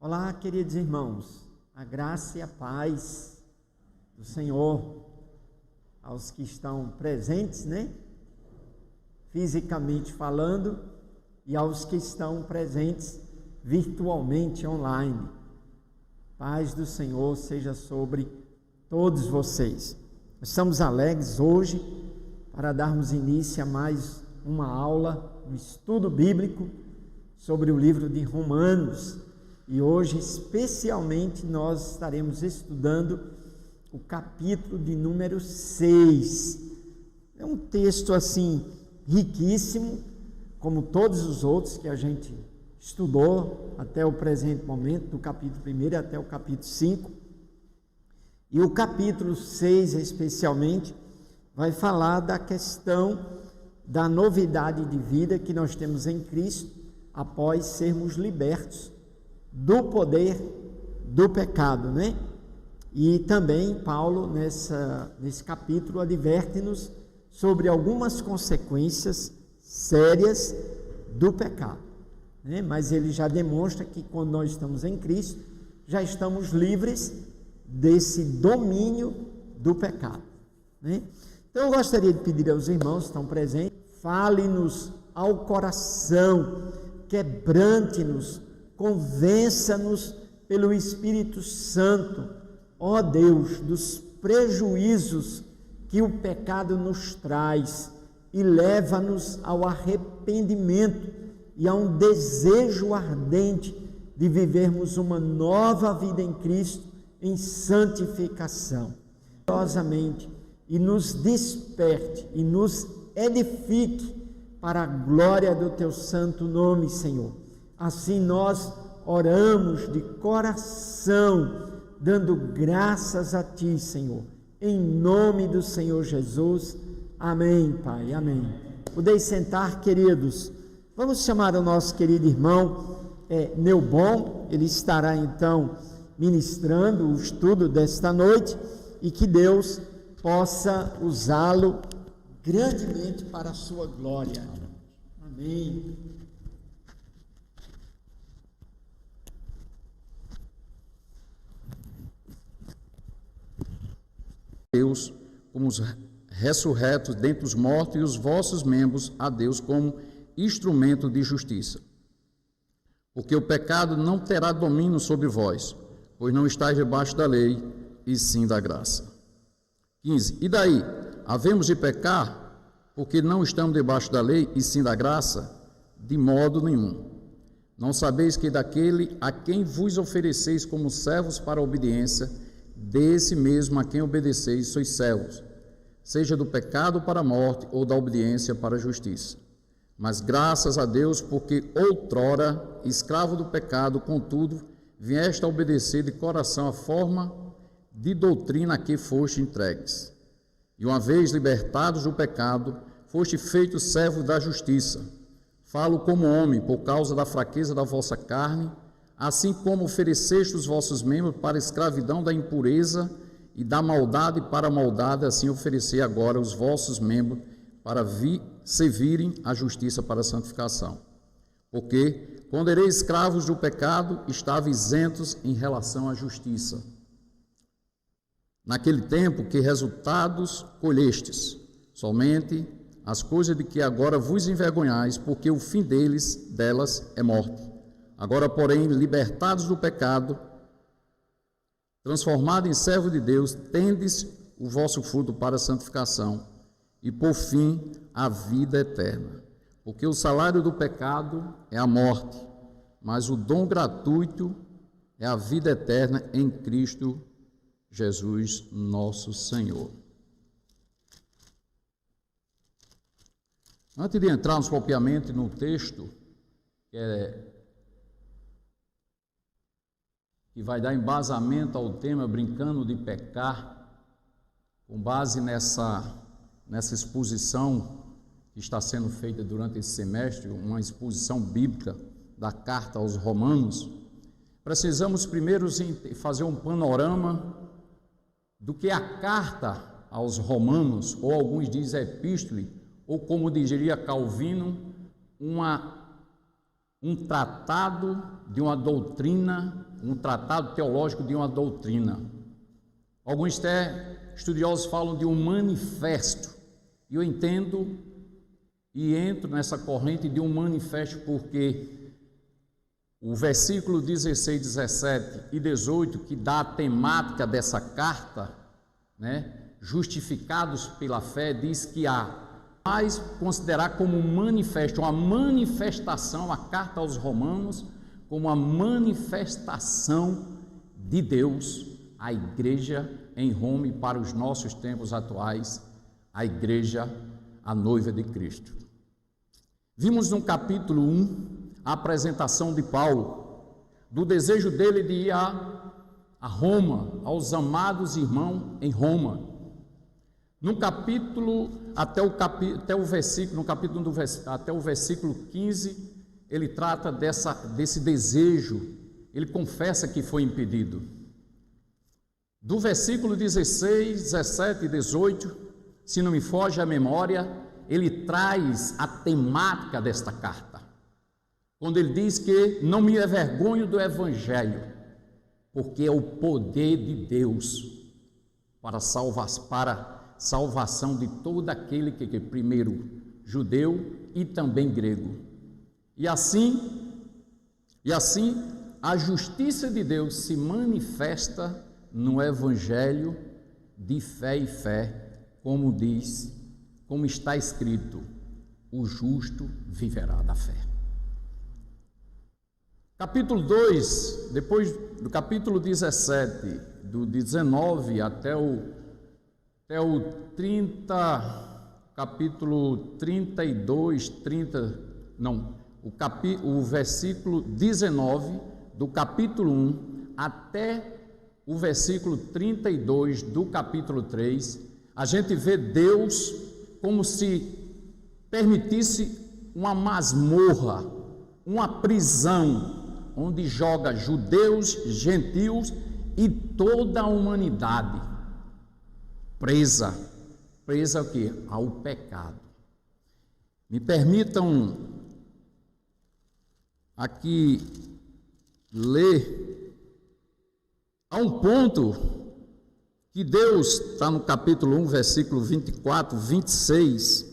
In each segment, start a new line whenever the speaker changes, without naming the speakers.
Olá, queridos irmãos, a graça e a paz do Senhor aos que estão presentes, fisicamente falando, e aos que estão presentes virtualmente online. Paz do Senhor seja sobre todos vocês. Estamos alegres hoje para darmos início a mais uma aula, um estudo bíblico sobre o livro de Romanos. E hoje, especialmente, nós estaremos estudando o capítulo de número 6. É um texto, assim, riquíssimo, como todos os outros que a gente estudou até o presente momento, do capítulo 1 até o capítulo 5. E o capítulo 6, especialmente, vai falar da questão da novidade de vida que nós temos em Cristo após sermos libertos do poder do pecado, E também Paulo, nesse capítulo, adverte-nos sobre algumas consequências sérias do pecado, Mas ele já demonstra que quando nós estamos em Cristo, já estamos livres desse domínio do pecado, Então eu gostaria de pedir aos irmãos que estão presentes, fale-nos ao coração, quebrante-nos, convença-nos pelo Espírito Santo, ó Deus, dos prejuízos que o pecado nos traz e leva-nos ao arrependimento e a um desejo ardente de vivermos uma nova vida em Cristo, em santificação, e nos desperte e nos edifique para a glória do teu santo nome, Senhor. Assim nós oramos de coração, dando graças a Ti, Senhor, em nome do Senhor Jesus. Amém, Pai, amém. Podeis sentar, queridos. Vamos chamar o nosso querido irmão Neubon. Ele estará então ministrando o estudo desta noite e que Deus possa usá-lo grandemente para a sua glória. Amém.
Deus como os ressurretos dentre os mortos, e os vossos membros a Deus como instrumento de justiça. Porque o pecado não terá domínio sobre vós, pois não estáis debaixo da lei, e sim da graça. 15. E daí? Havemos de pecar, porque não estamos debaixo da lei, e sim da graça? De modo nenhum. Não sabeis que daquele a quem vos ofereceis como servos para a obediência, desse mesmo a quem obedeceis sois servos, seja do pecado para a morte ou da obediência para a justiça. Mas graças a Deus, porque outrora, escravo do pecado, contudo, vieste a obedecer de coração a forma de doutrina a que foste entregues. E uma vez libertados do pecado, foste feitos servos da justiça. Falo como homem, por causa da fraqueza da vossa carne, assim como ofereceste os vossos membros para a escravidão da impureza e da maldade para a maldade, assim oferecei agora os vossos membros para servirem a justiça para a santificação. Porque, quando ereis escravos do pecado, estavam isentos em relação à justiça. Naquele tempo, que resultados colhestes? Somente as coisas de que agora vos envergonhais, porque o fim delas é morte. Agora, porém, libertados do pecado, transformados em servos de Deus, tendes o vosso fruto para a santificação e, por fim, a vida eterna. Porque o salário do pecado é a morte, mas o dom gratuito é a vida eterna em Cristo Jesus, nosso Senhor. Antes de entrarmos propriamente no texto, que vai dar embasamento ao tema Brincando de Pecar, com base nessa exposição que está sendo feita durante esse semestre, uma exposição bíblica da carta aos Romanos, precisamos primeiro fazer um panorama do que a carta aos Romanos, ou alguns dizem epístole, ou como diria Calvino, um tratado de uma doutrina um tratado teológico de uma doutrina. Alguns até estudiosos falam de um manifesto, e eu entendo e entro nessa corrente de um manifesto porque o versículo 16, 17 e 18, que dá a temática dessa carta, né, justificados pela fé, diz que há mais considerar como um manifesto, uma manifestação, a carta aos Romanos, como uma manifestação de Deus à igreja em Roma e para os nossos tempos atuais, a igreja, a noiva de Cristo. Vimos no capítulo 1 a apresentação de Paulo, do desejo dele de ir a Roma, aos amados irmãos em Roma. No capítulo, até o versículo 15, ele trata desse desejo, ele confessa que foi impedido. Do versículo 16, 17 e 18, se não me foge a memória, ele traz a temática desta carta, quando ele diz que não me envergonho do Evangelho, porque é o poder de Deus para salvação de todo aquele que primeiro judeu e também grego. E assim a justiça de Deus se manifesta no Evangelho de fé e fé, como está escrito: o justo viverá da fé. Capítulo 2, depois do capítulo 17, do 19 até o 30, capítulo 32, o versículo 19 do capítulo 1 até o versículo 32 do capítulo 3, a gente vê Deus como se permitisse uma masmorra, uma prisão, onde joga judeus, gentios e toda a humanidade presa o quê? Ao pecado. Me permitam aqui ler, há um ponto que Deus, está no capítulo 1, versículo 24, 26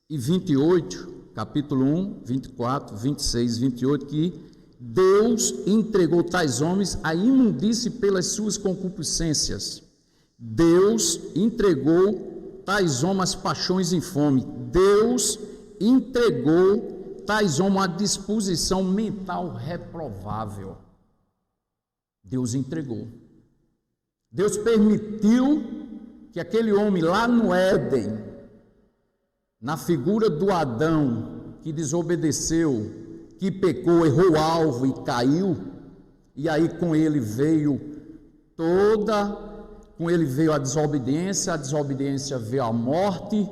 e 28, capítulo 1, 24, 26 e 28, que Deus entregou tais homens à imundície pelas suas concupiscências. Deus entregou tais homens às paixões e fome. Deus entregou tais homens à disposição mental reprovável. Deus entregou. Deus permitiu que aquele homem lá no Éden, na figura do Adão, que desobedeceu, que pecou, errou o alvo e caiu, e aí com ele veio a desobediência veio a morte,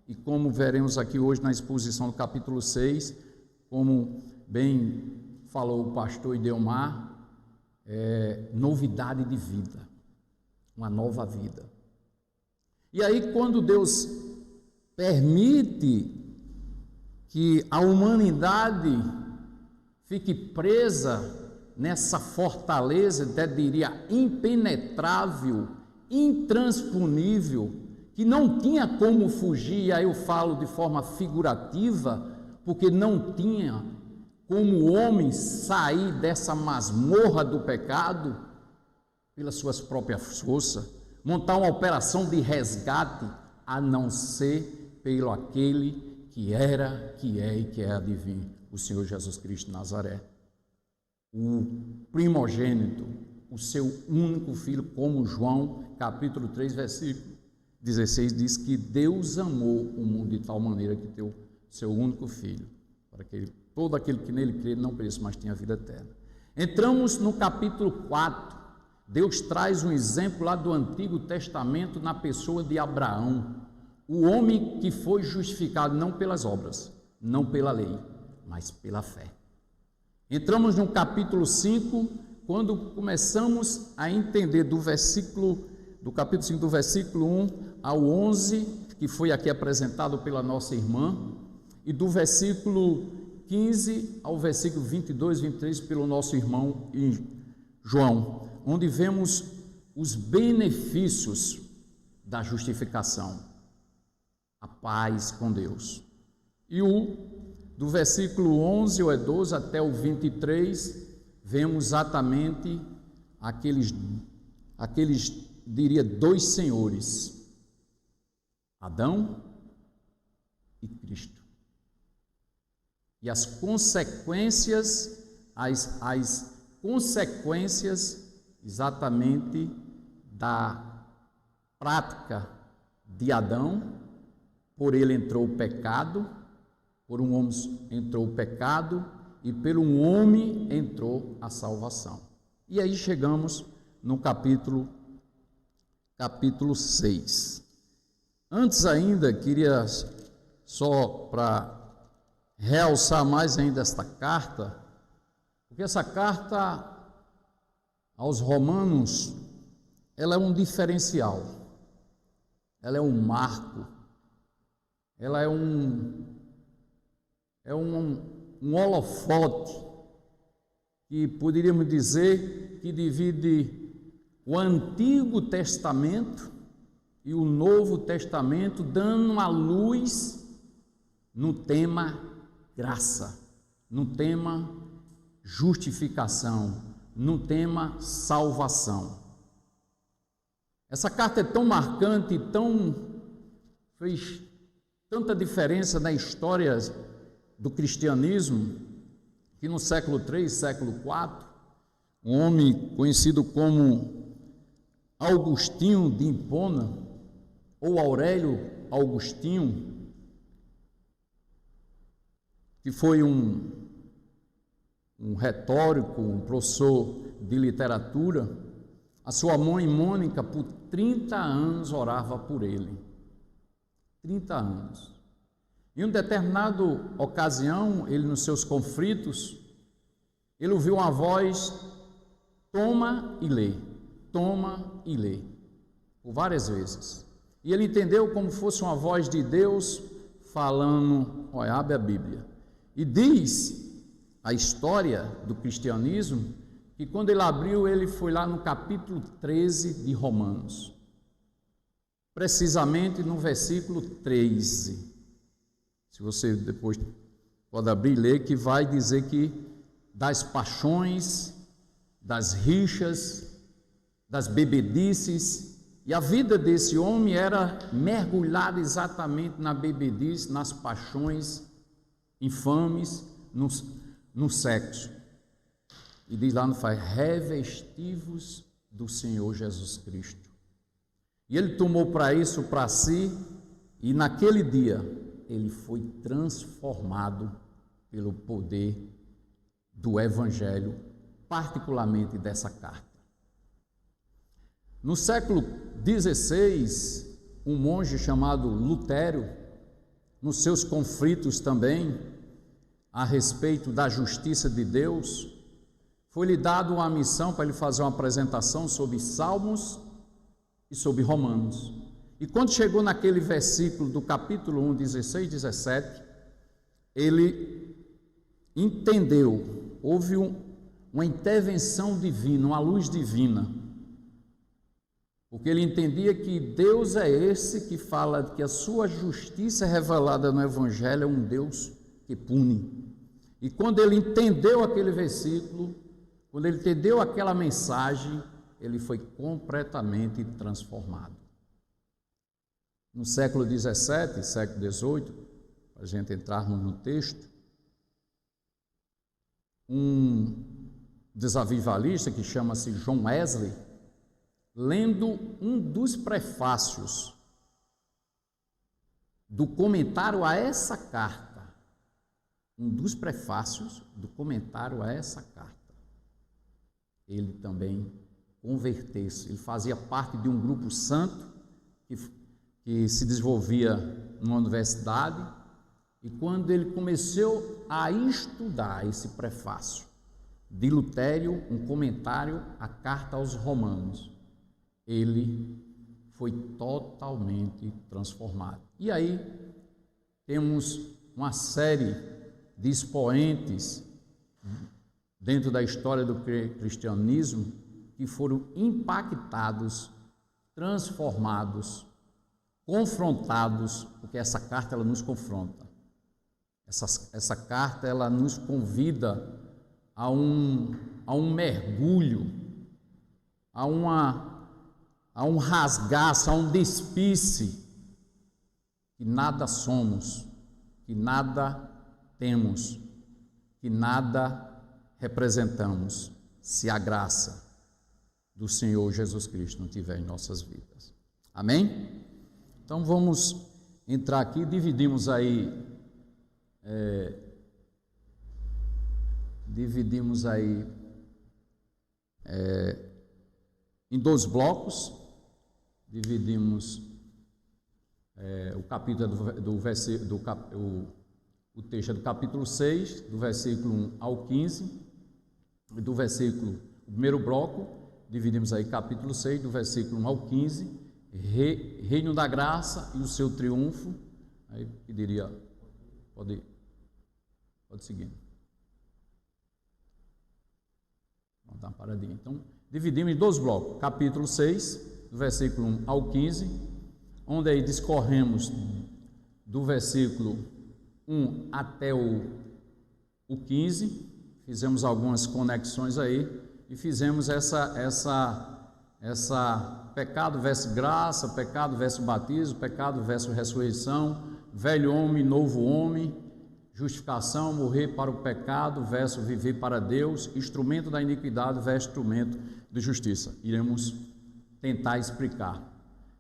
e como veremos aqui hoje na exposição do capítulo 6, como bem falou o pastor Ideomar, novidade de vida, uma nova vida. E aí quando Deus permite que a humanidade fique presa nessa fortaleza, até diria impenetrável, intransponível, que não tinha como fugir, e aí eu falo de forma figurativa, porque não tinha como o homem sair dessa masmorra do pecado pelas suas próprias forças, montar uma operação de resgate, a não ser pelo aquele que era, que é e que há de vir, o Senhor Jesus Cristo de Nazaré, o primogênito, o seu único filho, como João, capítulo 3, versículo 16, diz que Deus amou o mundo de tal maneira que deu seu único filho, para que todo aquele que nele crê não pereça, mas tenha vida eterna. Entramos no capítulo 4, Deus traz um exemplo lá do Antigo Testamento na pessoa de Abraão, o homem que foi justificado não pelas obras, não pela lei, mas pela fé. Entramos no capítulo 5, quando começamos a entender do capítulo 5, do versículo 1 ao 11, que foi aqui apresentado pela nossa irmã, e do versículo 15 ao versículo 22, 23, pelo nosso irmão João, onde vemos os benefícios da justificação, a paz com Deus. E do versículo 11 ou 12 até o 23, vemos exatamente aqueles, diria, dois senhores, Adão e Cristo. E as consequências, as consequências exatamente da prática de Adão. Por ele entrou o pecado, por um homem entrou o pecado, e pelo um homem entrou a salvação. E aí chegamos no capítulo 6. Antes ainda, queria só para realçar mais ainda esta carta, porque essa carta aos Romanos, ela é um diferencial, ela é um marco, ela é um holofote, que poderíamos dizer que divide o Antigo Testamento e o Novo Testamento, dando uma luz no tema graça, no tema justificação, no tema salvação. Essa carta é tão marcante, fez tanta diferença na história do cristianismo, que no século III, século IV, um homem conhecido como Agostinho de Hipona, ou Aurélio Agostinho, que foi um retórico, um professor de literatura, a sua mãe Mônica, por 30 anos, orava por ele. 30 anos. Em uma determinada ocasião, ele, nos seus conflitos, ele ouviu uma voz: toma e lê, por várias vezes. E ele entendeu como fosse uma voz de Deus falando: olha, abre a Bíblia. E diz a história do cristianismo que quando ele abriu, ele foi lá no capítulo 13 de Romanos, precisamente no versículo 13. Se você depois pode abrir e ler, que vai dizer que das paixões, das rixas, das bebedices, e a vida desse homem era mergulhada exatamente na bebedice, nas paixões infames, no sexo. E diz lá no Pai: revestivos do Senhor Jesus Cristo. E ele tomou para isso para si, e naquele dia ele foi transformado pelo poder do Evangelho, particularmente dessa carta. No século XVI, um monge chamado Lutero, nos seus conflitos também a respeito da justiça de Deus, foi-lhe dado uma missão para ele fazer uma apresentação sobre Salmos e sobre Romanos. E quando chegou naquele versículo do capítulo 1, 16 e 17, ele entendeu, houve uma intervenção divina, uma luz divina, porque ele entendia que Deus é esse que fala que a sua justiça revelada no Evangelho é um Deus que pune. E quando ele entendeu aquele versículo, quando ele entendeu aquela mensagem, ele foi completamente transformado. No século XVII, século XVIII, para a gente entrarmos no texto, um desavivalista que chama-se John Wesley, lendo um dos prefácios do comentário a essa carta, ele também converteu-se. Ele fazia parte de um grupo santo que se desenvolvia numa universidade, e quando ele começou a estudar esse prefácio de Lutero, um comentário à carta aos Romanos, ele foi totalmente transformado. E aí temos uma série de expoentes dentro da história do cristianismo que foram impactados, transformados, confrontados, porque essa carta ela nos confronta. Essa carta ela nos convida a um mergulho, a um rasgaço, a um despice, que nada somos, que nada temos, que nada representamos, se a graça do Senhor Jesus Cristo não tiver em nossas vidas. Amém? Então vamos entrar aqui, dividimos aí em 2 blocos. Dividimos o capítulo o texto é do capítulo 6, do versículo 1 ao 15, e do versículo, o primeiro bloco, dividimos aí capítulo 6, do versículo 1 ao 15, reino da graça e o seu triunfo. Aí pediria, pode seguir. Vamos dar uma paradinha. Então, dividimos em 2 blocos, capítulo 6, do versículo 1 ao 15, onde aí discorremos do versículo 1 até o 15, fizemos algumas conexões aí, e fizemos essa pecado versus graça, pecado versus batismo, pecado versus ressurreição, velho homem, novo homem, justificação, morrer para o pecado versus viver para Deus, instrumento da iniquidade versus instrumento de justiça. Iremos tentar explicar.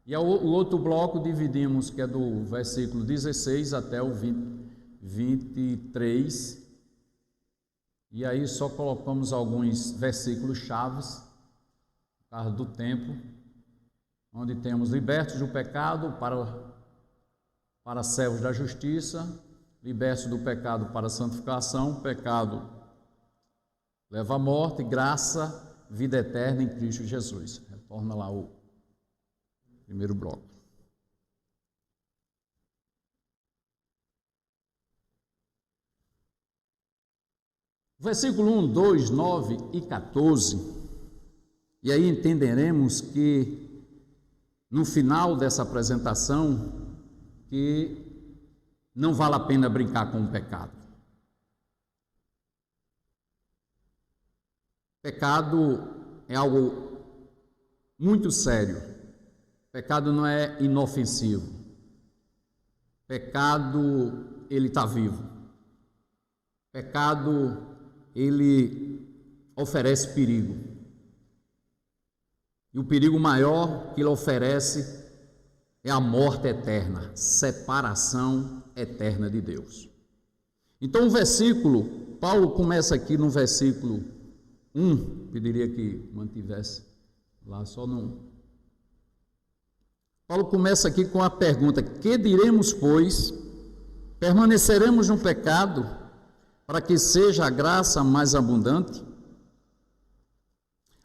E o outro bloco dividimos, que é do versículo 16 até o 23, e aí só colocamos alguns versículos chaves, por causa do tempo, onde temos libertos do pecado para servos da justiça, libertos do pecado para a santificação, pecado leva à morte, graça, vida eterna em Cristo Jesus. Retorna lá o primeiro bloco. Versículo 1, 2, 9 e 14, e aí entenderemos que no final dessa apresentação que não vale a pena brincar com o pecado. Pecado é algo muito sério. Pecado não é inofensivo. Pecado, ele está vivo. Pecado, ele oferece perigo. E o perigo maior que ele oferece é a morte eterna, separação eterna de Deus. Então o versículo, Paulo começa aqui no versículo 1, pediria que mantivesse lá só no... Paulo começa aqui com a pergunta: que diremos, pois? Permaneceremos no pecado para que seja a graça mais abundante?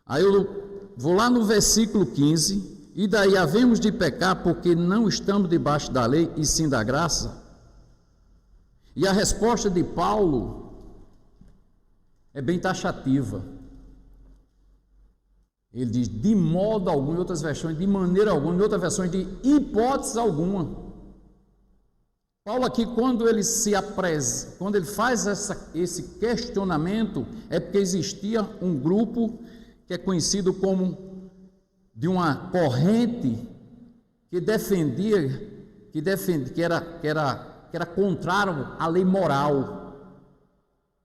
Aí eu vou lá no versículo 15, e daí havemos de pecar porque não estamos debaixo da lei e sim da graça? E a resposta de Paulo é bem taxativa. Ele diz: de modo algum, em outras versões, de maneira alguma, em outras versões, de hipótese alguma. Paulo aqui, quando ele faz esse questionamento, é porque existia um grupo que é conhecido como de uma corrente que era contrário à lei moral,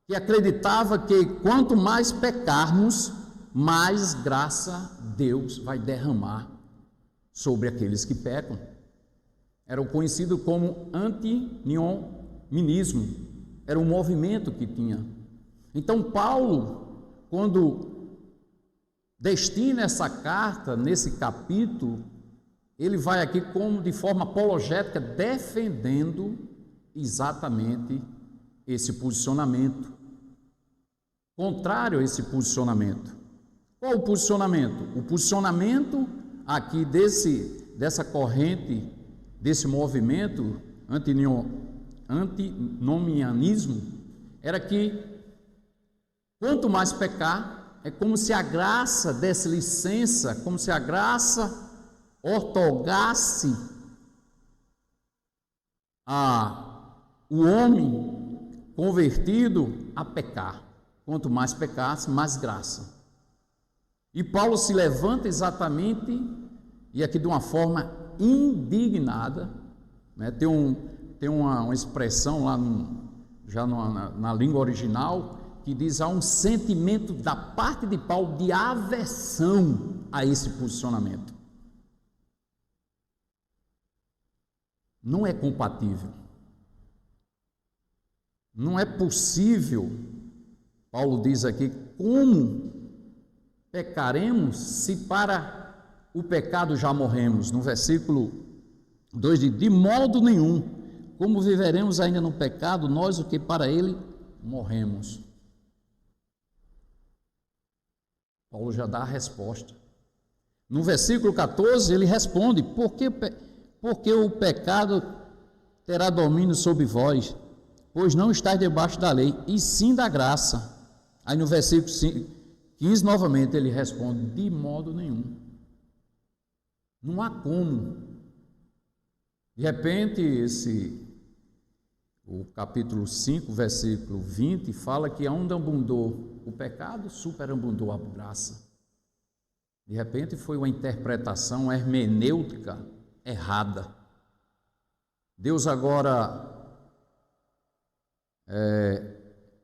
que acreditava que quanto mais pecarmos, mais graça Deus vai derramar sobre aqueles que pecam. Era o conhecido como antinomianismo, era um movimento que tinha. Então Paulo, quando destina essa carta, nesse capítulo, ele vai aqui como de forma apologética, defendendo exatamente esse posicionamento, contrário a esse posicionamento. Qual o posicionamento? O posicionamento aqui dessa corrente, desse movimento antinomianismo, era que quanto mais pecar, é como se a graça desse licença, como se a graça outorgasse o homem convertido a pecar. Quanto mais pecasse, mais graça. E Paulo se levanta exatamente, e aqui de uma forma indignada, né? Tem uma expressão lá na língua original, que diz: há um sentimento da parte de Paulo de aversão a esse posicionamento. Não é compatível. Não é possível, Paulo diz aqui, como pecaremos se para o pecado já morremos? No versículo 2 diz: de modo nenhum, como viveremos ainda no pecado, nós o que para ele morremos. Paulo já dá a resposta. No versículo 14 ele responde: porque o pecado terá domínio sobre vós, pois não estáis debaixo da lei, e sim da graça. Aí no versículo 15 novamente ele responde: de modo nenhum. Não há como. De repente o capítulo 5, versículo 20, fala que aonde abundou o pecado, superabundou a graça. De repente foi uma interpretação hermenêutica errada. Deus agora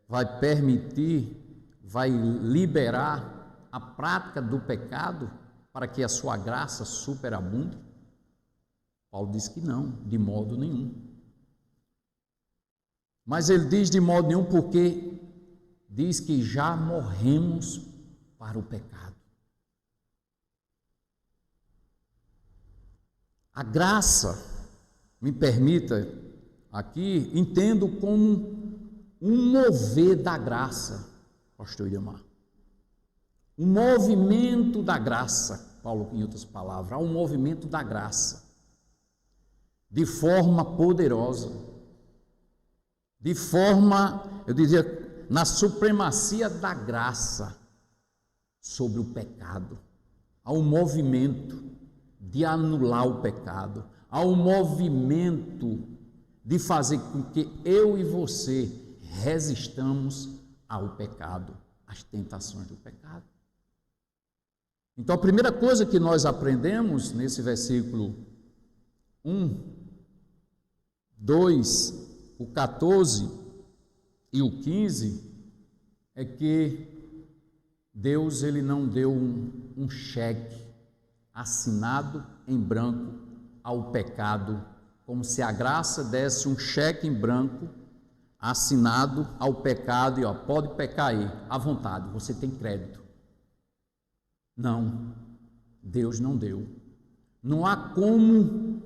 vai permitir, vai liberar a prática do pecado para que a sua graça superabunde? Paulo diz que não, de modo nenhum. Mas ele diz de modo nenhum porque diz que já morremos para o pecado. A graça, me permita aqui, entendo como um mover da graça, pastor Idemar. Um movimento da graça, Paulo, em outras palavras, há um movimento da graça, de forma poderosa, de forma, eu diria, na supremacia da graça sobre o pecado. Há um movimento de anular o pecado, há um movimento de fazer com que eu e você resistamos ao pecado, às tentações do pecado. Então a primeira coisa que nós aprendemos nesse versículo 1, 2, o 14 e o 15 é que Deus ele não deu um cheque assinado em branco ao pecado, como se a graça desse um cheque em branco assinado ao pecado e pode pecar aí, à vontade, você tem crédito. Não, Deus não deu. Não há como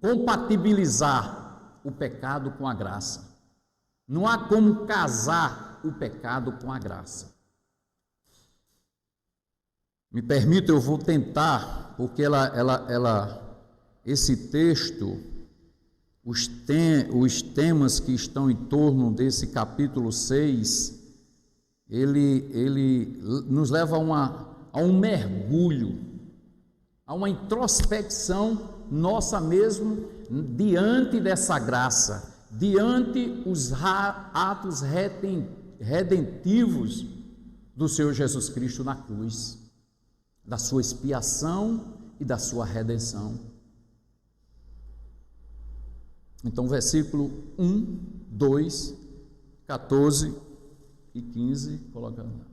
compatibilizar o pecado com a graça. Não há como casar o pecado com a graça. Me permita, eu vou tentar, porque esse texto, os temas que estão em torno desse capítulo 6, ele nos leva a um mergulho, a uma introspecção nossa mesmo diante dessa graça, diante os atos redentivos do Senhor Jesus Cristo na cruz, da sua expiação e da sua redenção. Então, versículo 1, 2, 14 e 15, colocando.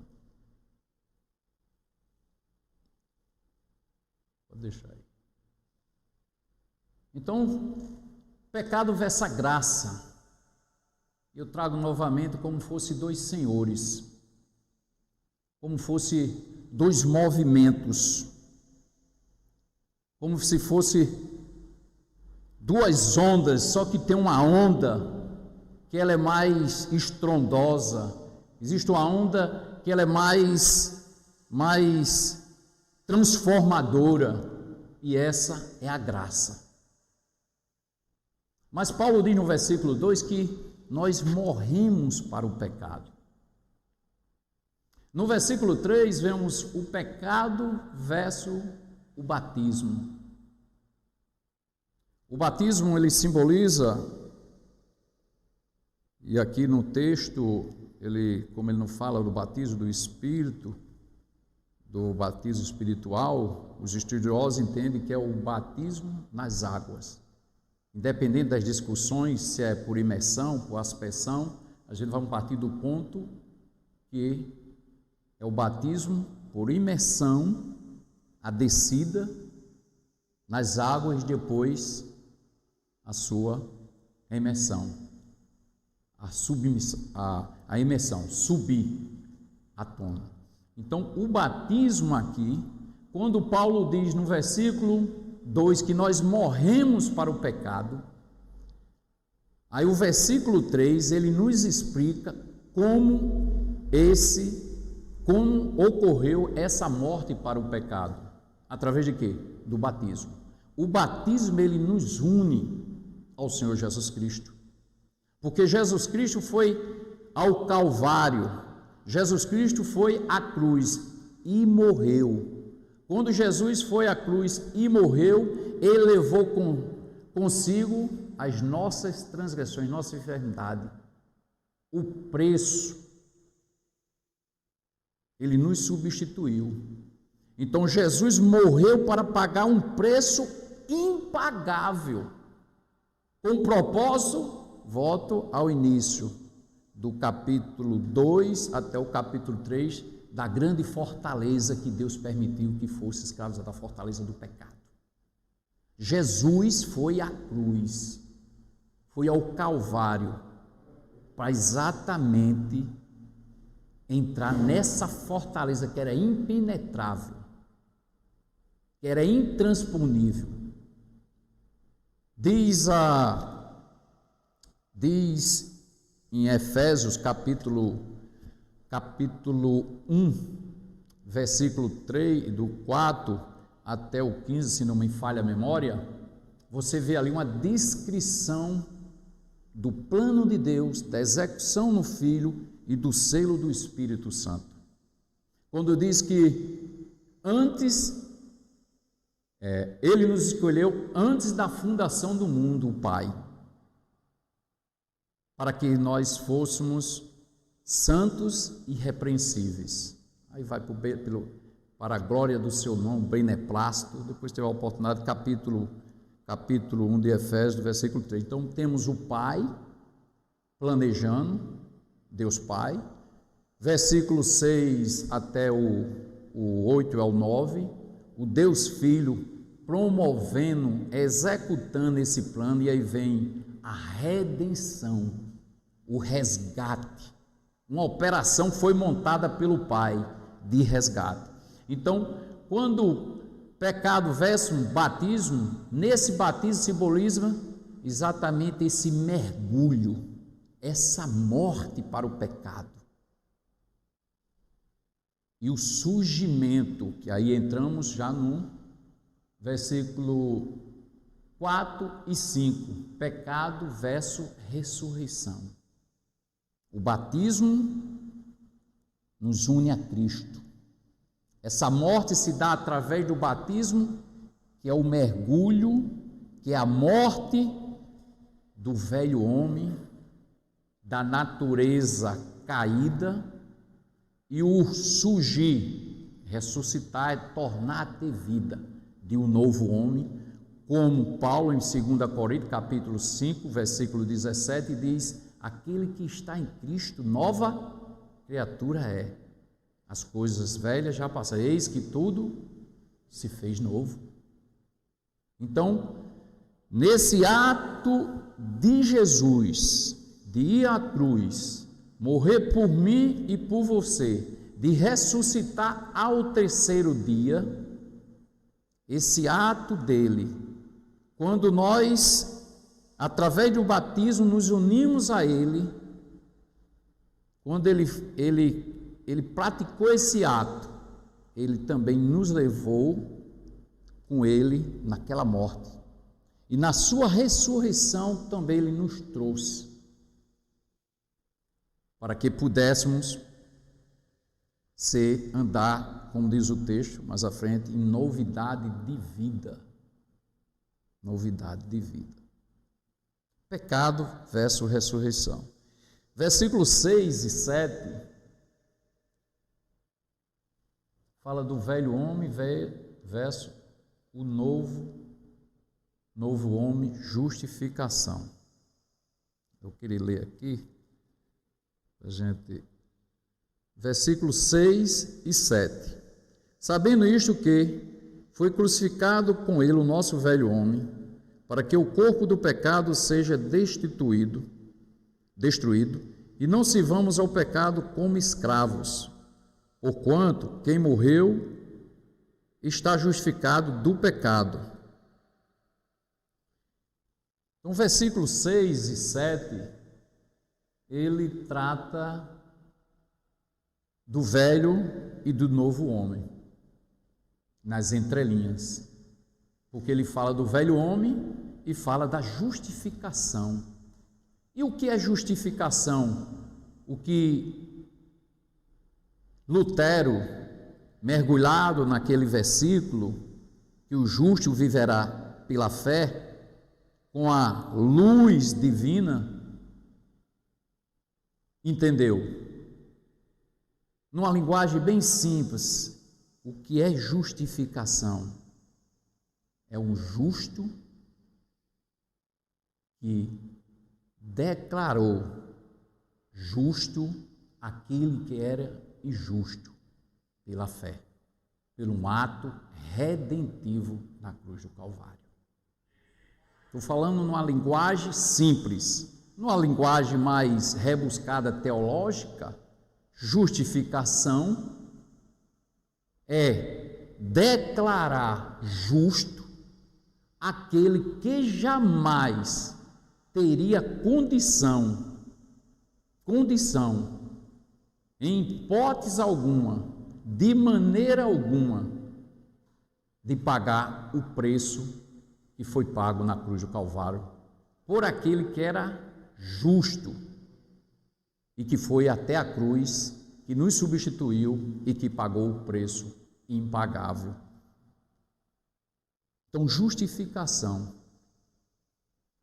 Pode deixar aí. Então, pecado versus graça. Eu trago novamente como fosse dois senhores, como fosse dois movimentos, como se fosse duas ondas, só que tem uma onda que ela é mais estrondosa, existe uma onda que ela é mais transformadora, e essa é a graça. Mas Paulo diz no versículo 2 que nós morremos para o pecado. No versículo 3, vemos o pecado versus o batismo. O batismo, ele simboliza, e aqui no texto, como ele não fala do batismo do Espírito, do batismo espiritual, os estudiosos entendem que é o batismo nas águas. Independente das discussões, se é por imersão, por aspersão, a gente vai partir do ponto que é o batismo por imersão, a descida nas águas, depois a sua imersão, a imersão, subir à tona. Então, o batismo aqui, quando Paulo diz no versículo 2 que nós morremos para o pecado, aí o versículo 3, ele nos explica como ocorreu essa morte para o pecado. Através de quê? Do batismo. O batismo, ele nos une ao Senhor Jesus Cristo. Porque Jesus Cristo foi ao Calvário, Jesus Cristo foi à cruz e morreu. Quando Jesus foi à cruz e morreu, ele levou consigo as nossas transgressões, nossa enfermidade, o preço. Ele nos substituiu. Então Jesus morreu para pagar um preço impagável. Com propósito, volto ao início do capítulo 2 até o capítulo 3, da grande fortaleza que Deus permitiu que fosse escravos da fortaleza do pecado. Jesus foi à cruz, foi ao Calvário, para exatamente entrar nessa fortaleza que era impenetrável, que era intransponível. Diz em Efésios capítulo 1, versículo 3, do 4 até o 15, se não me falha a memória, você vê ali uma descrição do plano de Deus, da execução no Filho e do selo do Espírito Santo. Quando diz que Ele nos escolheu antes da fundação do mundo, o Pai, para que nós fôssemos santos e irrepreensíveis. Aí vai para a glória do seu nome, beneplácito. Depois teve a oportunidade, capítulo 1 de Efésios, versículo 3. Então temos o Pai planejando, Deus Pai, versículo 6 até o 8 ao 9, o Deus Filho promovendo, executando esse plano, e aí vem a redenção, o resgate, uma operação foi montada pelo Pai de resgate. Então, quando pecado versus batismo, nesse batismo simboliza exatamente esse mergulho, essa morte para o pecado. E o surgimento, que aí entramos já no versículo 4 e 5, pecado versus ressurreição. O batismo nos une a Cristo. Essa morte se dá através do batismo, que é o mergulho, que é a morte do velho homem, da natureza caída, e o surgir, ressuscitar, é tornar a ter vida de um novo homem, como Paulo em 2 Coríntios, capítulo 5, versículo 17, diz: aquele que está em Cristo, nova criatura é. As coisas velhas já passaram, eis que tudo se fez novo. Então, nesse ato de Jesus, de ir à cruz, morrer por mim e por você, de ressuscitar ao terceiro dia, esse ato dele, quando nós, através do batismo, nos unimos a ele, quando ele praticou esse ato, ele também nos levou com ele naquela morte. E na sua ressurreição também ele nos trouxe para que pudéssemos andar, como diz o texto mais à frente, em novidade de vida. Novidade de vida. Pecado versus ressurreição. Versículos 6 e 7 fala do velho homem versus o novo homem, justificação. Eu queria ler aqui, a gente... Versículos 6 e 7. Sabendo isto que foi crucificado com ele o nosso velho homem, para que o corpo do pecado seja destruído, e não sirvamos ao pecado como escravos, porquanto quem morreu está justificado do pecado. Então, versículos 6 e 7, ele trata do velho e do novo homem, nas entrelinhas, porque ele fala do velho homem e fala da justificação. E o que é justificação? O que Lutero, mergulhado naquele versículo, que o justo viverá pela fé, com a luz divina, entendeu? Numa linguagem bem simples, o que é justificação? É um justo que declarou justo aquele que era injusto pela fé, pelo um ato redentivo na cruz do Calvário. Estou falando numa linguagem simples, numa linguagem mais rebuscada teológica. Justificação é declarar justo aquele que jamais teria condição, em hipótese alguma, de maneira alguma, de pagar o preço que foi pago na cruz do Calvário por aquele que era justo e que foi até a cruz, que nos substituiu e que pagou o preço impagável. Então, justificação.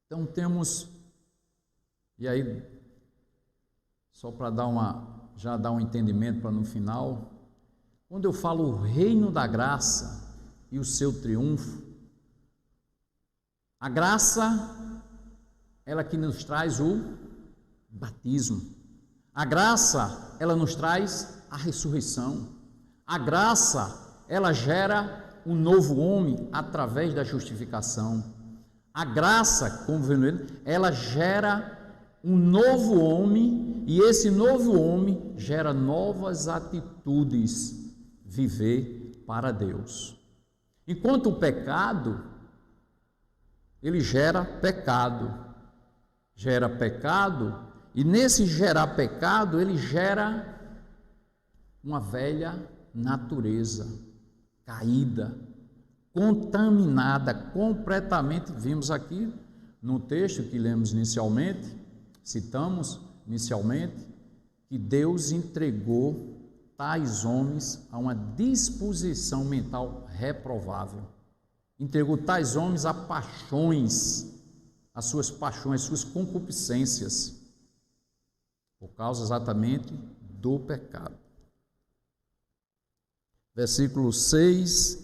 Então, temos, e aí, só para dar um entendimento para no final, quando eu falo o reino da graça e o seu triunfo, a graça, ela que nos traz o batismo. A graça, ela nos traz a ressurreição. A graça, ela gera um novo homem através da justificação. A graça, como vendo, ela gera um novo homem, e esse novo homem gera novas atitudes, viver para Deus. Enquanto o pecado, ele gera pecado, e nesse gerar pecado, ele gera uma velha natureza caída, contaminada completamente. Vimos aqui no texto que lemos inicialmente, citamos inicialmente, que Deus entregou tais homens a uma disposição mental reprovável. Entregou tais homens a paixões, as suas concupiscências, por causa exatamente do pecado. Versículo 6,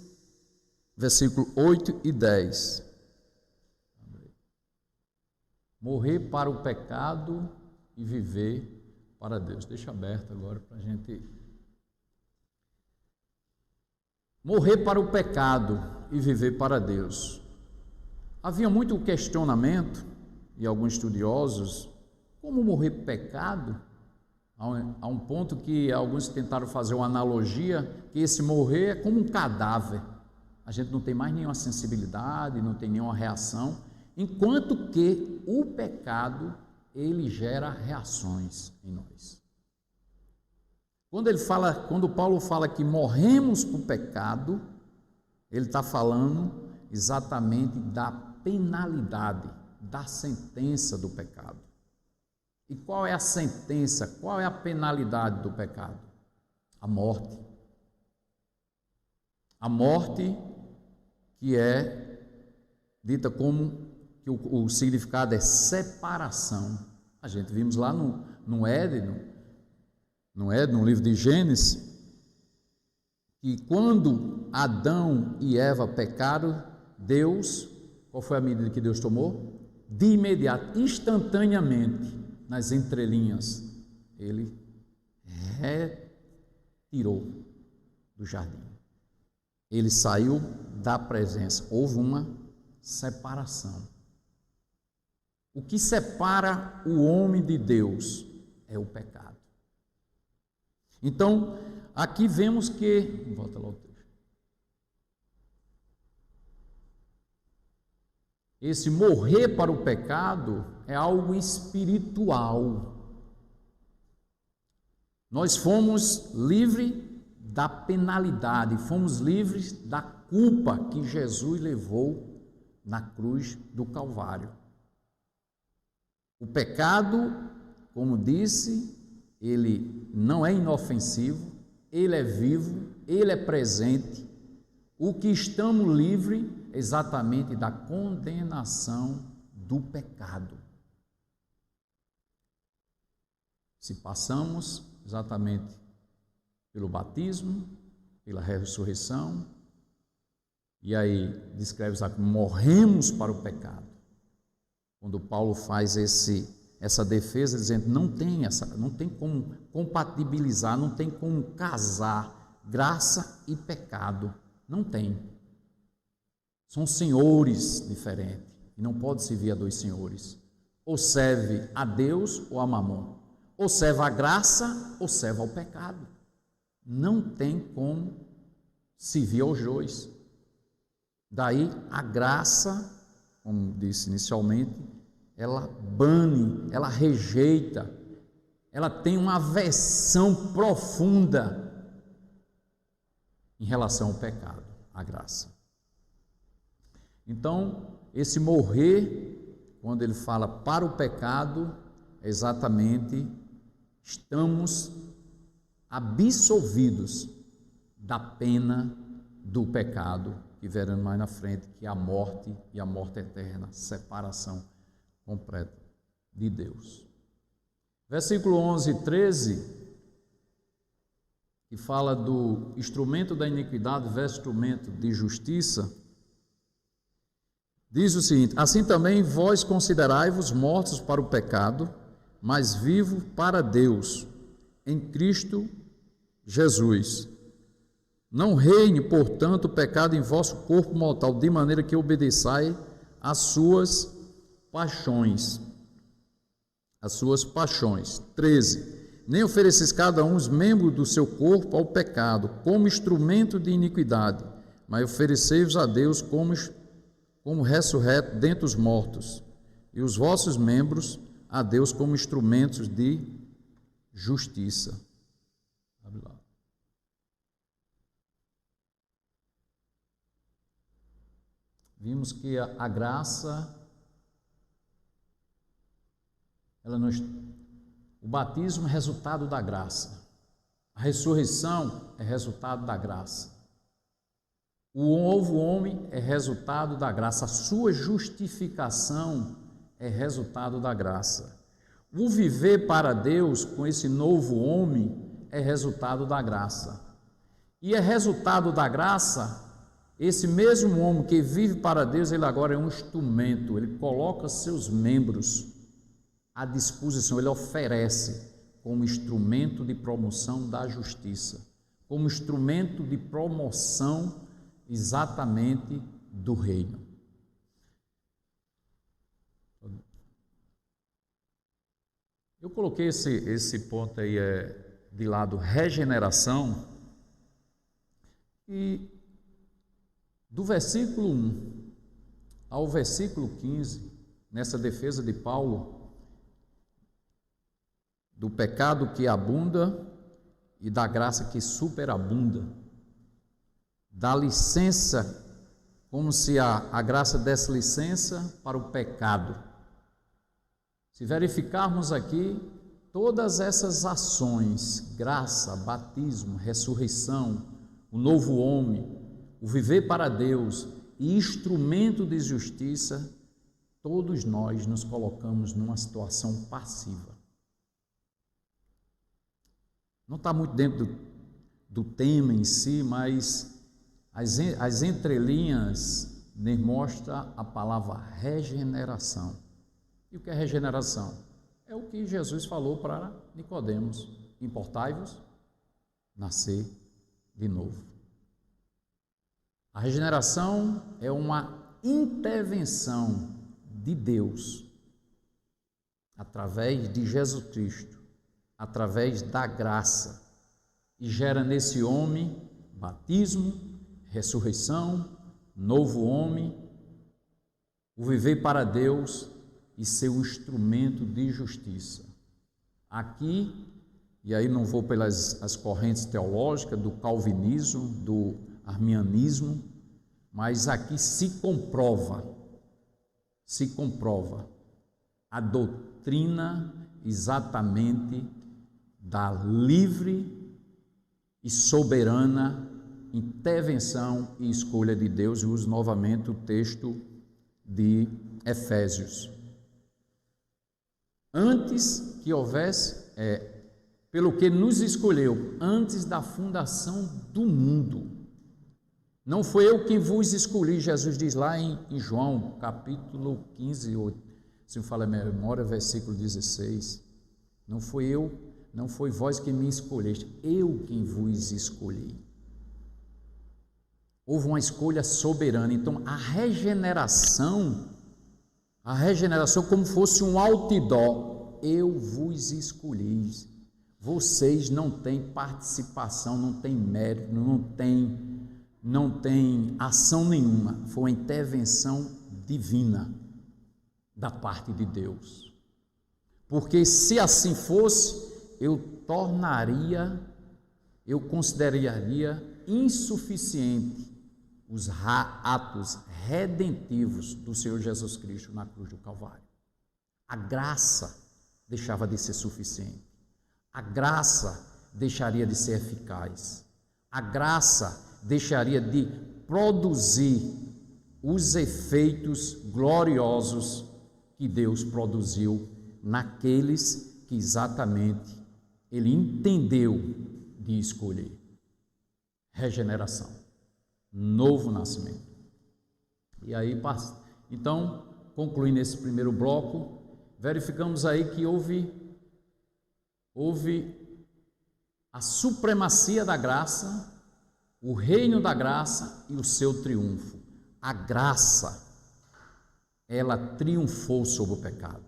versículo 8 e 10. Morrer para o pecado e viver para Deus. Deixa aberto agora para a gente. Morrer para o pecado e viver para Deus. Havia muito questionamento, e alguns estudiosos, como morrer pecado, a um ponto que alguns tentaram fazer uma analogia, que esse morrer é como um cadáver. A gente não tem mais nenhuma sensibilidade, não tem nenhuma reação, enquanto que o pecado, ele gera reações em nós. Quando Paulo fala que morremos por pecado, ele está falando exatamente da penalidade, da sentença do pecado. E qual é a sentença, qual é a penalidade do pecado? A morte. A morte que é dita como, que o significado é separação. A gente vimos lá no Éden, no livro de Gênesis, que quando Adão e Eva pecaram, Deus, qual foi a medida que Deus tomou? De imediato, instantaneamente, nas entrelinhas, ele retirou do jardim. Ele saiu da presença, houve uma separação. O que separa o homem de Deus é o pecado. Então, aqui vemos que, volta lá o texto. Esse morrer para o pecado é algo espiritual. Nós fomos livres da penalidade, fomos livres da culpa que Jesus levou na cruz do Calvário. O pecado, como disse, ele não é inofensivo, ele é vivo, ele é presente. O que estamos livres exatamente da condenação do pecado. Se passamos exatamente pelo batismo, pela ressurreição, e aí descreve que morremos para o pecado. Quando Paulo faz essa defesa dizendo não tem como compatibilizar, não tem como casar graça e pecado, não tem. São senhores diferentes e não pode servir a dois senhores. Ou serve a Deus ou a Mamon, ou serve a graça ou serve ao pecado. Não tem como servir aos dois. Daí a graça, como disse inicialmente, ela bane, ela rejeita, ela tem uma aversão profunda em relação ao pecado, à graça. Então, esse morrer, quando ele fala para o pecado, exatamente estamos absolvidos da pena do pecado, que veremos mais na frente, que é a morte e a morte eterna, separação completa de Deus. Versículo 11 e 13, que fala do instrumento da iniquidade versus instrumento de justiça, diz o seguinte: assim também vós considerai-vos mortos para o pecado, mas vivos para Deus, em Cristo Jesus. Não reine, portanto, o pecado em vosso corpo mortal, de maneira que obedeçai às suas paixões. As suas paixões. 13. Nem ofereceis cada um os membros do seu corpo ao pecado, como instrumento de iniquidade, mas oferecei-vos a Deus como ressurreto dentre os mortos, e os vossos membros a Deus como instrumentos de justiça. Abre lá. Vimos que a graça, o batismo é resultado da graça, a ressurreição é resultado da graça, o novo homem é resultado da graça, a sua justificação é resultado da graça. O viver para Deus com esse novo homem é resultado da graça. E é resultado da graça, esse mesmo homem que vive para Deus, ele agora é um instrumento, ele coloca seus membros à disposição, ele oferece como instrumento de promoção da justiça, como instrumento de promoção exatamente do reino. Eu coloquei esse ponto aí de lado regeneração, e do versículo 1 ao versículo 15, nessa defesa de Paulo, do pecado que abunda e da graça que superabunda, dá licença, como se a graça desse licença para o pecado. Se verificarmos aqui, todas essas ações, graça, batismo, ressurreição, o novo homem, o viver para Deus e instrumento de justiça, todos nós nos colocamos numa situação passiva. Não está muito dentro do tema em si, mas as entrelinhas nos mostra a palavra regeneração. E o que é regeneração? É o que Jesus falou para Nicodemos: importai-vos nascer de novo. A regeneração é uma intervenção de Deus através de Jesus Cristo, através da graça, e gera nesse homem batismo, ressurreição, novo homem, o viver para Deus e ser um instrumento de justiça. Aqui, e aí não vou pelas as correntes teológicas do calvinismo, do arminianismo, mas aqui se comprova a doutrina exatamente da livre e soberana intervenção e escolha de Deus. E uso novamente o texto de Efésios. Antes que houvesse, pelo que nos escolheu antes da fundação do mundo. Não foi eu quem vos escolhi, Jesus diz lá em João, capítulo 15, se me fala a memória, versículo 16. Não foi eu, não foi vós que me escolheste, eu quem vos escolhi. Houve uma escolha soberana. Então, a regeneração como fosse um outdoor. Eu vos escolhi. Vocês não têm participação, não têm mérito, não tem ação nenhuma. Foi uma intervenção divina da parte de Deus. Porque se assim fosse, eu consideraria insuficiente os atos redentivos do Senhor Jesus Cristo na cruz do Calvário. A graça deixava de ser suficiente. A graça deixaria de ser eficaz. A graça deixaria de produzir os efeitos gloriosos que Deus produziu naqueles que exatamente Ele entendeu de escolher. Regeneração, novo nascimento. E aí, então, concluindo esse primeiro bloco, verificamos aí que houve a supremacia da graça, o reino da graça e o seu triunfo. A graça, ela triunfou sobre o pecado.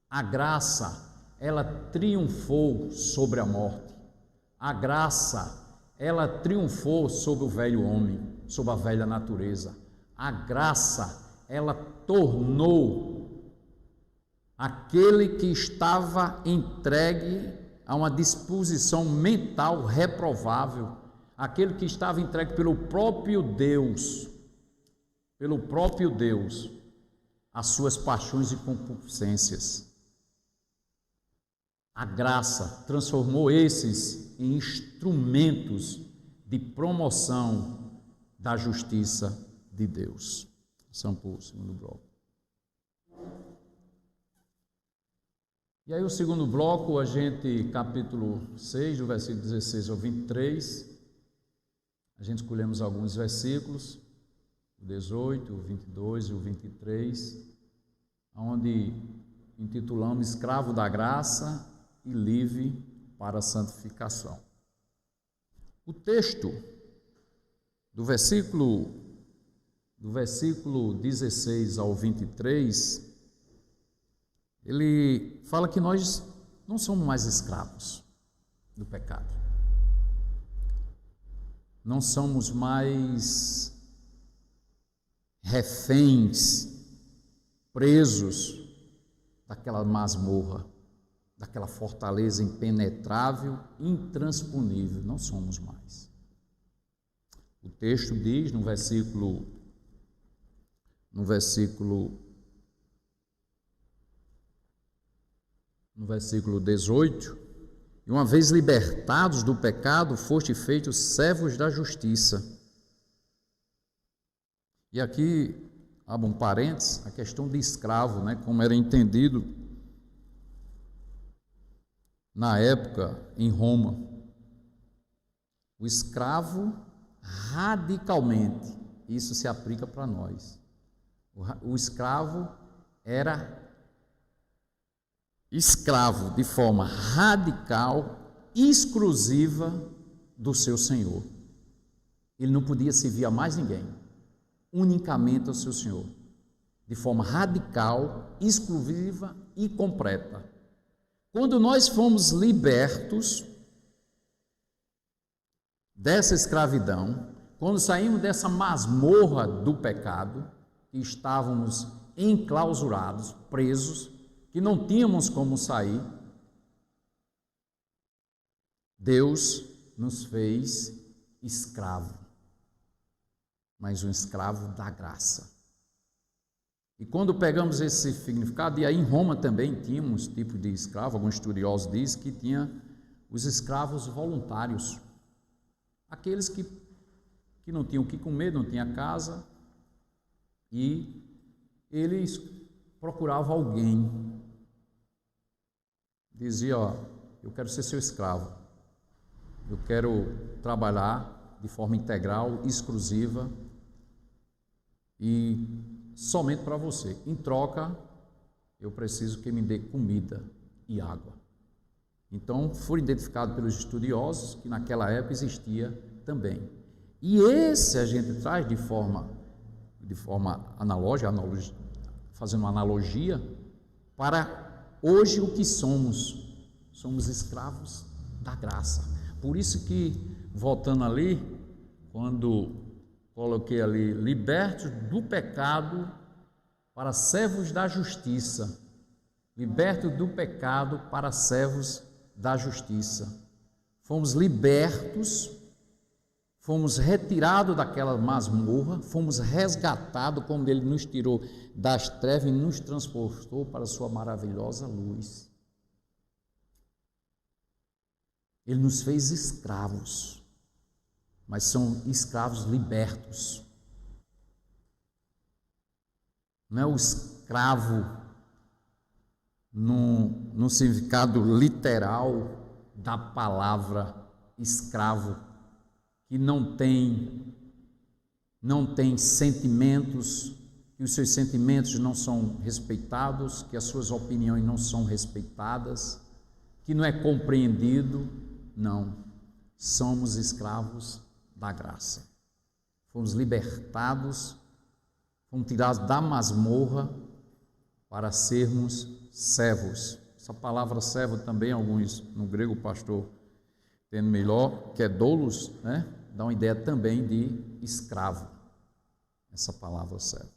A graça, ela triunfou sobre a morte. A graça, ela triunfou sobre o velho homem, sobre a velha natureza. A graça, ela tornou aquele que estava entregue a uma disposição mental reprovável, aquele que estava entregue pelo próprio Deus, às suas paixões e concupiscências. A graça transformou esses em instrumentos de promoção da justiça de Deus. São Paulo, segundo bloco. E aí o segundo bloco, capítulo 6, do versículo 16 ao 23, a gente escolhemos alguns versículos, o 18, o 22 e o 23, onde intitulamos Escravo da Graça e Livre para a Santificação. O texto do versículo 16 ao 23, ele fala que nós não somos mais escravos do pecado. Não somos mais reféns, presos daquela masmorra, daquela fortaleza impenetrável, intransponível. Não somos mais. O texto diz no versículo 16 no versículo 18, e uma vez libertados do pecado, foste feitos servos da justiça. E aqui, abro um parênteses, a questão de escravo, né, como era entendido na época em Roma. O escravo, radicalmente, isso se aplica para nós. O escravo era escravo de forma radical, exclusiva do seu senhor. Ele não podia servir a mais ninguém, unicamente ao seu senhor, de forma radical, exclusiva e completa. Quando nós fomos libertos dessa escravidão, quando saímos dessa masmorra do pecado, que estávamos enclausurados, presos, que não tínhamos como sair, Deus nos fez escravo, mas um escravo da graça. E quando pegamos esse significado, e aí em Roma também tínhamos tipo de escravo, alguns estudiosos dizem que tinha os escravos voluntários, aqueles que não tinham o que comer, não tinham casa, e eles procuravam alguém, dizia, ó, eu quero ser seu escravo, eu quero trabalhar de forma integral, exclusiva e somente para você. Em troca, eu preciso que me dê comida e água. Então, foi identificado pelos estudiosos que naquela época existia também. E esse a gente traz de forma analógica, fazendo uma analogia, para hoje o que somos. Somos escravos da graça. Por isso que, voltando ali, quando coloquei ali, libertos do pecado para servos da justiça. Libertos do pecado para servos da justiça. Fomos libertos, fomos retirados daquela masmorra, fomos resgatados, como Ele nos tirou das trevas e nos transportou para a sua maravilhosa luz. Ele nos fez escravos, mas são escravos libertos. Não é o escravo no significado literal da palavra escravo, que não tem sentimentos, que os seus sentimentos não são respeitados, que as suas opiniões não são respeitadas, que não é compreendido. Não, somos escravos da graça. Fomos libertados, fomos tirados da masmorra para sermos servos. Essa palavra servo também, alguns no grego, o pastor entende melhor, que é doulos, né? Dá uma ideia também de escravo, essa palavra servo.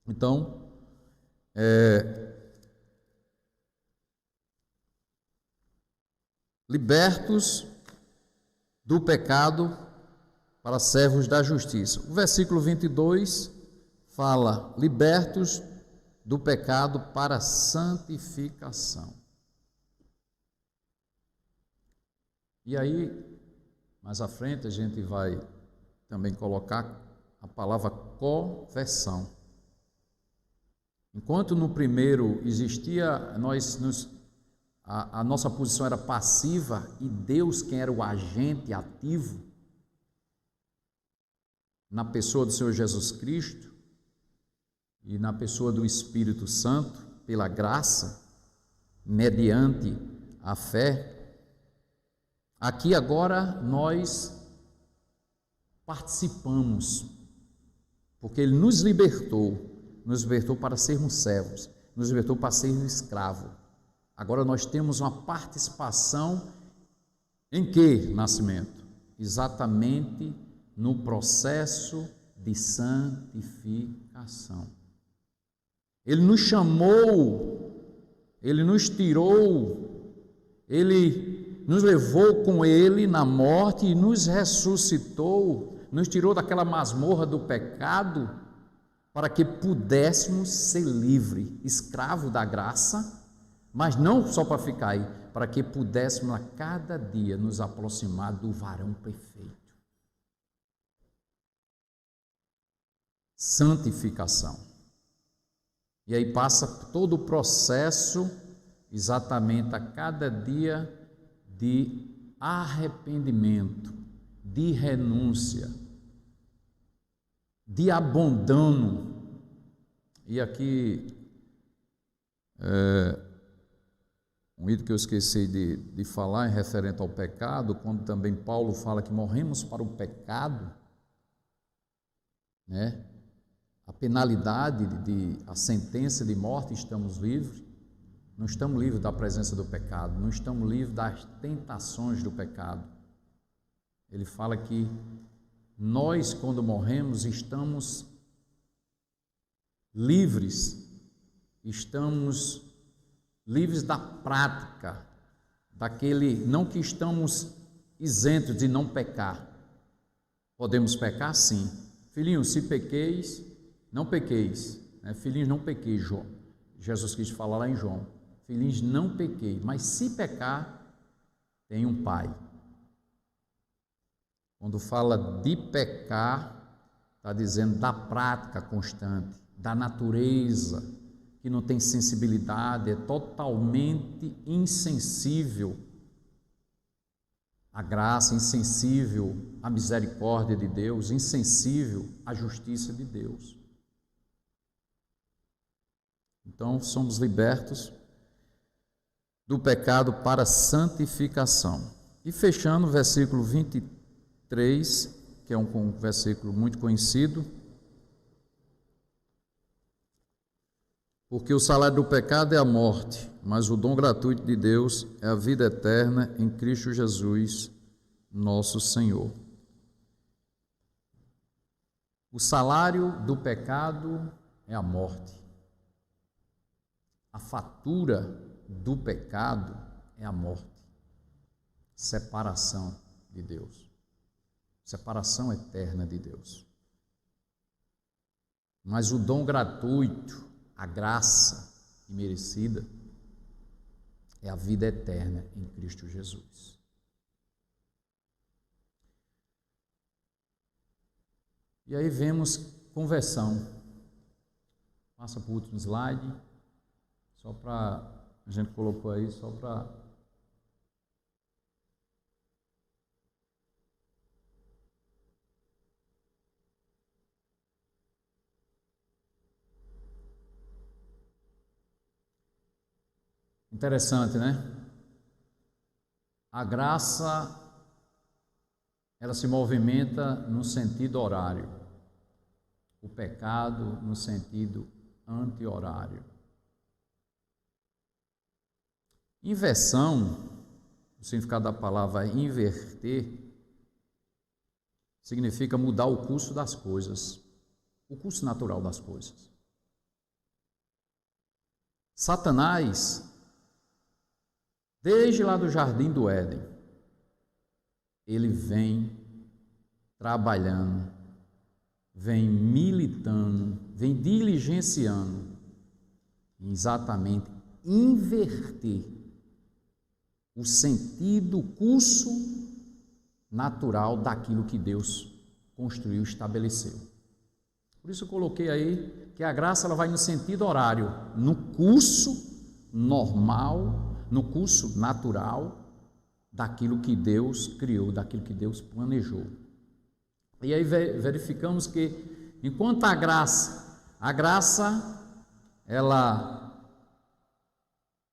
Então, libertos do pecado para servos da justiça. O versículo 22 fala, libertos do pecado para santificação. E aí, mais à frente, a gente vai também colocar a palavra conversão. Enquanto no primeiro existia, a nossa posição era passiva e Deus, quem era o agente ativo, na pessoa do Senhor Jesus Cristo e na pessoa do Espírito Santo, pela graça, mediante a fé, aqui agora nós participamos, porque Ele nos libertou para sermos servos, nos libertou para sermos escravos. Agora nós temos uma participação em que, Nascimento? Exatamente no processo de santificação. Ele nos chamou, Ele nos tirou, Ele nos levou com Ele na morte e nos ressuscitou, nos tirou daquela masmorra do pecado, para que pudéssemos ser livres, escravo da graça, mas não só para ficar aí, para que pudéssemos a cada dia nos aproximar do varão perfeito. Santificação. E aí passa todo o processo exatamente a cada dia de arrependimento, de renúncia, de abandono. E aqui um item que eu esqueci de falar em referente ao pecado, quando também Paulo fala que morremos para o pecado, né? A penalidade, a sentença de morte, estamos livres. Não estamos livres da presença do pecado, não estamos livres das tentações do pecado. Ele fala que nós, quando morremos, estamos livres da prática, não que estamos isentos de não pecar. Podemos pecar, sim. Filhinhos, se pequeis, não pequeis. Filhinhos, não pequeis, João. Jesus Cristo fala lá em João. Filhinhos, não pequeis, mas se pecar, tem um pai. Quando fala de pecar, está dizendo da prática constante, da natureza, que não tem sensibilidade, é totalmente insensível à graça, insensível à misericórdia de Deus, insensível à justiça de Deus. Então, somos libertos do pecado para santificação. E fechando o versículo 23, que é um versículo muito conhecido, porque o salário do pecado é a morte, mas o dom gratuito de Deus é a vida eterna em Cristo Jesus, nosso Senhor. O salário do pecado é a morte. A fatura do pecado é a morte. Separação de Deus. Separação eterna de Deus. Mas o dom gratuito, a graça imerecida, é a vida eterna em Cristo Jesus. E aí vemos conversão. Passa para o último slide. Só para, a gente colocou aí, só para... Interessante, né? A graça, ela se movimenta no sentido horário. O pecado no sentido anti-horário. Inversão, o significado da palavra inverter, significa mudar o curso das coisas, o curso natural das coisas. Satanás, desde lá do jardim do Éden, ele vem trabalhando, vem militando, vem diligenciando, exatamente inverter o sentido, o curso natural daquilo que Deus construiu, estabeleceu. Por isso eu coloquei aí que a graça ela vai no sentido horário, no curso normal, no curso natural daquilo que Deus criou, daquilo que Deus planejou. E aí verificamos que enquanto a graça ela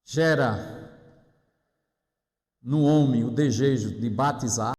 gera no homem o desejo de batizar,